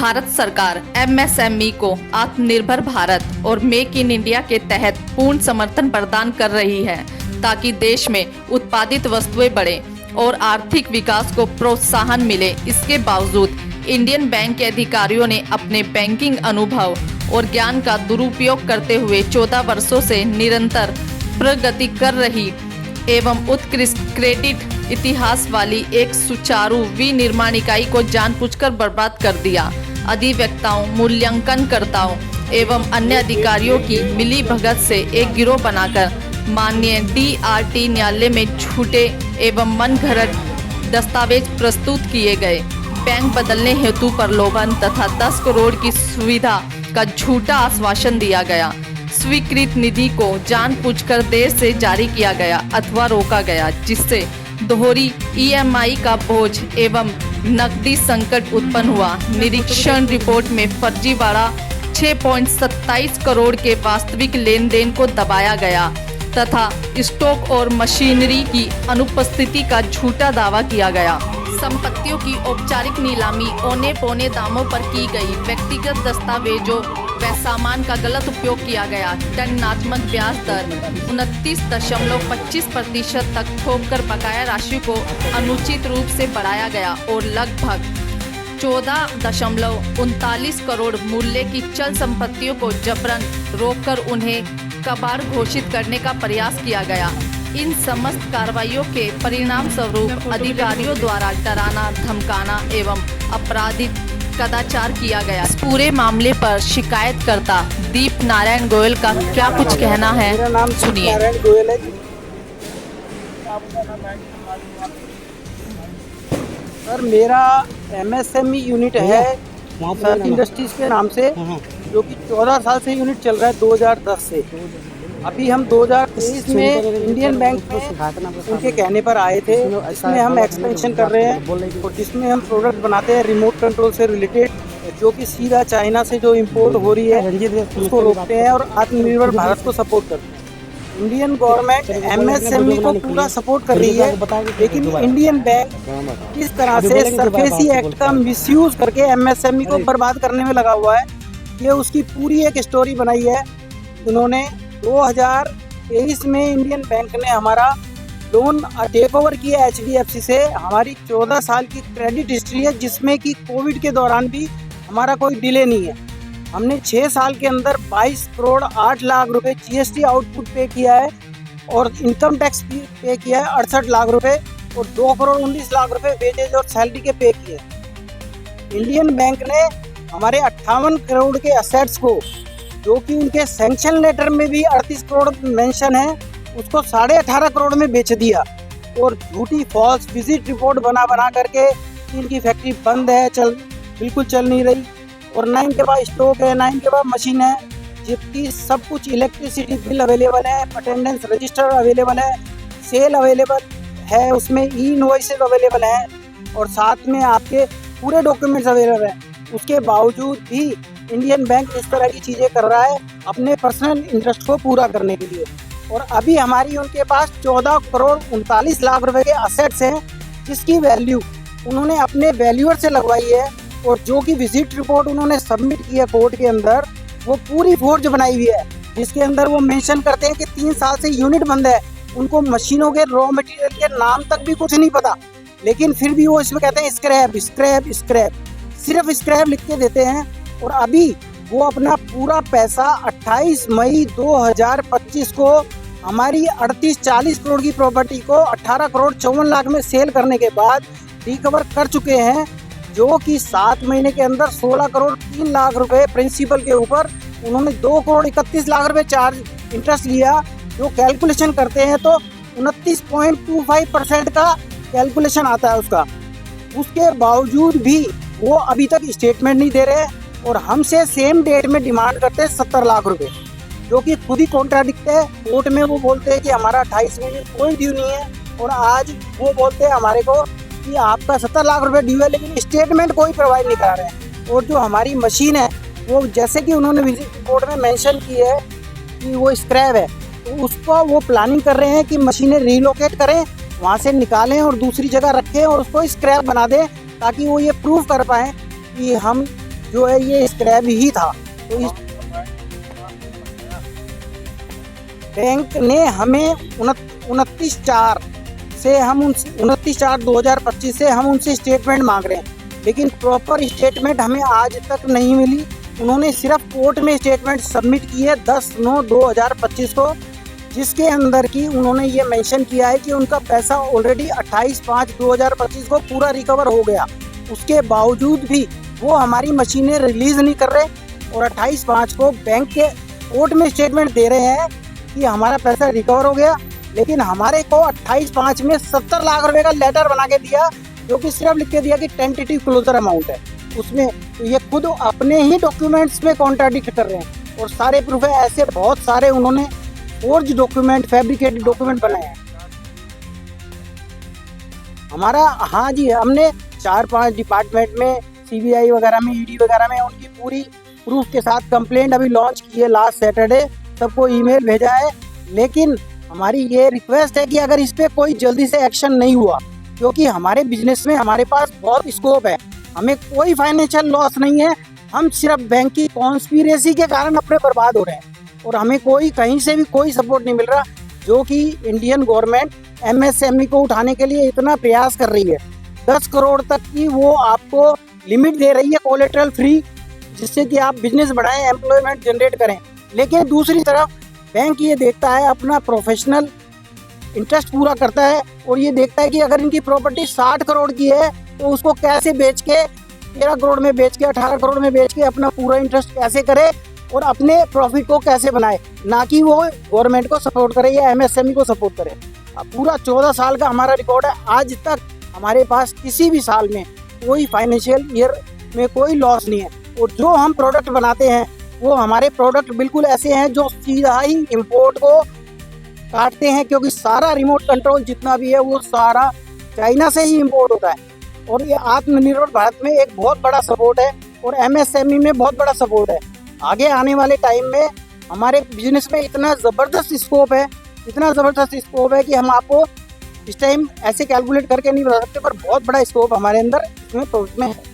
भारत सरकार एमएसएमई को आत्मनिर्भर भारत और मेक इन इंडिया के तहत पूर्ण समर्थन प्रदान कर रही है ताकि देश में उत्पादित वस्तुएं बढ़े और आर्थिक विकास को प्रोत्साहन मिले। इसके बावजूद इंडियन बैंक के अधिकारियों ने अपने बैंकिंग अनुभव और ज्ञान का दुरुपयोग करते हुए 14 वर्षों से निरंतर प्रगति कर रही एवं उत्कृष्ट क्रेडिट इतिहास वाली एक सुचारू विनिर्माण इकाई को जानबूझकर बर्बाद कर दिया। अधिवक्ताओं, मूल्यांकनकर्ताओं एवं अन्य अधिकारियों की मिलीभगत से एक गिरोह बनाकर माननीय DRT न्यायालय में झूठे एवं मनगढ़ंत दस्तावेज प्रस्तुत किए गए। बैंक बदलने हेतु प्रलोभन तथा 10 करोड़ की सुविधा का झूठा आश्वासन दिया गया। स्वीकृत निधि को जानबूझकर देर से जारी किया गया अथवा रोका गया, जिससे दोहरी EMI का बोझ एवं नकदी संकट उत्पन्न हुआ। निरीक्षण रिपोर्ट में फर्जीवाड़ा 6.27 करोड़ के वास्तविक लेन देन को दबाया गया तथा स्टॉक और मशीनरी की अनुपस्थिति का झूठा दावा किया गया। संपत्तियों की औपचारिक नीलामी औने पौने दामों पर की गई। व्यक्तिगत दस्तावेजों व सामान का गलत उपयोग किया गया। दंडात्मक ब्याज दर 29.25% तक थोपकर बकाया राशि को अनुचित रूप से बढ़ाया गया और लगभग 14.39 करोड़ मूल्य की चल संपत्तियों को जबरन रोककर उन्हें कबाड़ घोषित करने का प्रयास किया गया। इन समस्त कार्रवाइयों के परिणाम स्वरूप अधिकारियों द्वारा डराना, धमकाना एवं आपराधिक कदाचार किया गया। इस पूरे मामले पर शिकायतकर्ता दीप नारायण गोयल का क्या कुछ कहना है, मेरा नाम सुनिए। नारायण गोयल है। सर, मेरा MSME यूनिट है सर इंडस्ट्रीज के नाम से, जो कि 14 साल से यूनिट चल रहा है 2010 से। अभी हम 2023 में इंडियन बैंक में उनके कहने पर आए थे। इसमें हम एक्सपेंशन कर रहे हैं और जिसमें हम प्रोडक्ट बनाते हैं रिमोट कंट्रोल से रिलेटेड, जो कि सीधा चाइना से जो इंपोर्ट हो रही है उसको रोकते हैं और आत्मनिर्भर भारत को सपोर्ट करते हैं। इंडियन गवर्नमेंट MSME को पूरा सपोर्ट कर रही है, लेकिन इंडियन बैंक किस तरह से सरफेसी एक्ट का मिसयूज करके MSME को बर्बाद करने में लगा हुआ है, ये उसकी पूरी एक स्टोरी बनाई है। उन्होंने 2023 में इंडियन बैंक ने हमारा लोन टेक ओवर किया HDFC से। हमारी 14 साल की क्रेडिट हिस्ट्री है, जिसमें कि कोविड के दौरान भी हमारा कोई डिले नहीं है। हमने 6 साल के अंदर 22 करोड़ 8 लाख रुपए GST आउटपुट पे किया है और इनकम टैक्स पे किया है 68 लाख रुपए और 2 करोड़ 19 लाख रुपए वेजेज और सैलरी के पे किए। इंडियन बैंक ने हमारे 58 करोड़ के असेट्स को, जो कि उनके सैंक्शन लेटर में भी 38 करोड़ मेंशन है, उसको 18.5 करोड़ में बेच दिया और झूठी फॉल्स विजिट रिपोर्ट बना करके इनकी फैक्ट्री बंद है, बिल्कुल चल नहीं रही, और 9 के बाद स्टॉक है, 9 के बाद मशीन है, जबकि सब कुछ इलेक्ट्रिसिटी बिल अवेलेबल है, अटेंडेंस रजिस्टर अवेलेबल है, सेल अवेलेबल है, उसमें इनवॉइसेस अवेलेबल है और साथ में आपके पूरे डॉक्यूमेंट्स अवेलेबल हैं। उसके बावजूद भी इंडियन बैंक इस तरह की चीज़ें कर रहा है अपने पर्सनल इंटरेस्ट को पूरा करने के लिए। और अभी हमारी उनके पास 14 करोड़ 39 लाख रुपए के असेट्स हैं, जिसकी वैल्यू उन्होंने अपने वैल्यूअर से लगवाई है और जो कि विजिट रिपोर्ट उन्होंने सबमिट की है कोर्ट के अंदर, वो पूरी फोर्ज बनाई हुई है, जिसके अंदर वो मेंशन करते हैं कि 3 साल से यूनिट बंद है, उनको मशीनों के रॉ मटेरियल के नाम तक भी कुछ नहीं पता, लेकिन फिर भी वो इसमें कहते हैं स्क्रैप स्क्रैप स्क्रैप, सिर्फ स्क्रैप लिख के देते हैं। और अभी वो अपना पूरा पैसा 28 मई 2025 को हमारी 38-40 करोड़ की प्रॉपर्टी को 18 करोड़ 54 लाख में सेल करने के बाद रिकवर कर चुके हैं, जो कि 7 महीने के अंदर 16 करोड़ 3 लाख रुपए प्रिंसिपल के ऊपर उन्होंने 2 करोड़ 31 लाख रुपए चार्ज इंटरेस्ट लिया। जो कैलकुलेशन करते हैं तो 29.25% का कैलकुलेशन आता है उसका। उसके बावजूद भी वो अभी तक स्टेटमेंट नहीं दे रहे और हमसे सेम डेट में डिमांड करते हैं 70 लाख रुपए, जो कि खुद ही कॉन्ट्राडिक्ट है। कोर्ट में वो बोलते हैं कि हमारा 28 महीने कोई ड्यू नहीं है और आज वो बोलते हैं हमारे को कि आपका 70 लाख रुपए ड्यू है, लेकिन स्टेटमेंट कोई प्रोवाइड नहीं करा रहे हैं। और जो हमारी मशीन है वो जैसे कि उन्होंने विजिट रिपोर्ट में मेंशन की है कि वो स्क्रैप है, तो उसको वो प्लानिंग कर रहे हैं कि मशीनें रीलोकेट करें, वहाँ से निकालें और दूसरी जगह रखें और उसको स्क्रैप बना दें, ताकि वो ये प्रूव कर पाएँ कि हम जो है ये स्क्रैप ही था। तो इस बैंक ने हमें 29/4 से हम उन 29/4/2025 से हम उनसे स्टेटमेंट मांग रहे हैं, लेकिन प्रॉपर स्टेटमेंट हमें आज तक नहीं मिली। उन्होंने सिर्फ कोर्ट में स्टेटमेंट सबमिट की है 10/9/2025 को, जिसके अंदर की उन्होंने ये मेंशन किया है कि उनका पैसा ऑलरेडी 28/5/2025 को पूरा रिकवर हो गया। उसके बावजूद भी वो हमारी मशीनें रिलीज नहीं कर रहे और 28/5 को बैंक के कोर्ट में स्टेटमेंट दे रहे हैं कि हमारा पैसा रिकवर हो गया, लेकिन हमारे को 28/5 में 70 लाख रुपए का लेटर बना के दिया, जो कि सिर्फ लिख के दिया कि टेंटेटिव क्लोजर अमाउंट है उसमें। तो ये खुद अपने ही डॉक्यूमेंट्स में कॉन्ट्राडिक्ट कर रहे हैं और सारे प्रूफ है। ऐसे बहुत सारे उन्होंने फोर्ज डॉक्यूमेंट, फैब्रिकेटेड डॉक्यूमेंट बनाए हैं हमारा। हाँ जी, हमने 4-5 डिपार्टमेंट में, CBI वगैरह में, ED वगैरह में उनकी पूरी प्रूफ के साथ कंप्लेंट अभी लॉन्च की है लास्ट सैटरडे, सबको ईमेल भेजा है। लेकिन हमारी ये रिक्वेस्ट है कि अगर इस पे कोई जल्दी से एक्शन नहीं हुआ, क्योंकि हमारे बिजनेस में हमारे पास बहुत स्कोप है, हमें कोई फाइनेंशियल लॉस नहीं है, हम सिर्फ बैंक की कॉन्स्पिरेसी के कारण अपने बर्बाद हो रहे हैं और हमें कोई कहीं से भी कोई सपोर्ट नहीं मिल रहा, जो कि इंडियन गवर्नमेंट MSME को उठाने के लिए इतना प्रयास कर रही है। 10 करोड़ तक की वो आपको लिमिट दे रही है कोलेटरल फ्री, जिससे कि आप बिजनेस बढ़ाएं, एम्प्लॉयमेंट जनरेट करें। लेकिन दूसरी तरफ बैंक ये देखता है, अपना प्रोफेशनल इंटरेस्ट पूरा करता है और ये देखता है कि अगर इनकी प्रॉपर्टी 60 करोड़ की है तो उसको कैसे बेच के 13 करोड़ में बेच के, 18 करोड़ में बेच के अपना पूरा इंटरेस्ट कैसे करे और अपने प्रॉफिट को कैसे बनाए, ना कि वो गवर्नमेंट को सपोर्ट करे या MSME को सपोर्ट करे। पूरा 14 साल का हमारा रिकॉर्ड है, आज तक हमारे पास किसी भी साल में कोई फाइनेंशियल ईयर में कोई लॉस नहीं है। और जो हम प्रोडक्ट बनाते हैं वो हमारे प्रोडक्ट बिल्कुल ऐसे हैं जो सीधा ही इंपोर्ट को काटते हैं, क्योंकि सारा रिमोट कंट्रोल जितना भी है वो सारा चाइना से ही इंपोर्ट होता है। और ये आत्मनिर्भर भारत में एक बहुत बड़ा सपोर्ट है और MSME में बहुत बड़ा सपोर्ट है। आगे आने वाले टाइम में हमारे बिजनेस में इतना ज़बरदस्त स्कोप है, इतना ज़बरदस्त स्कोप है कि हम आपको इस टाइम ऐसे कैलकुलेट करके नहीं बता सकते, पर बहुत बड़ा स्कोप हमारे अंदर इसमें है।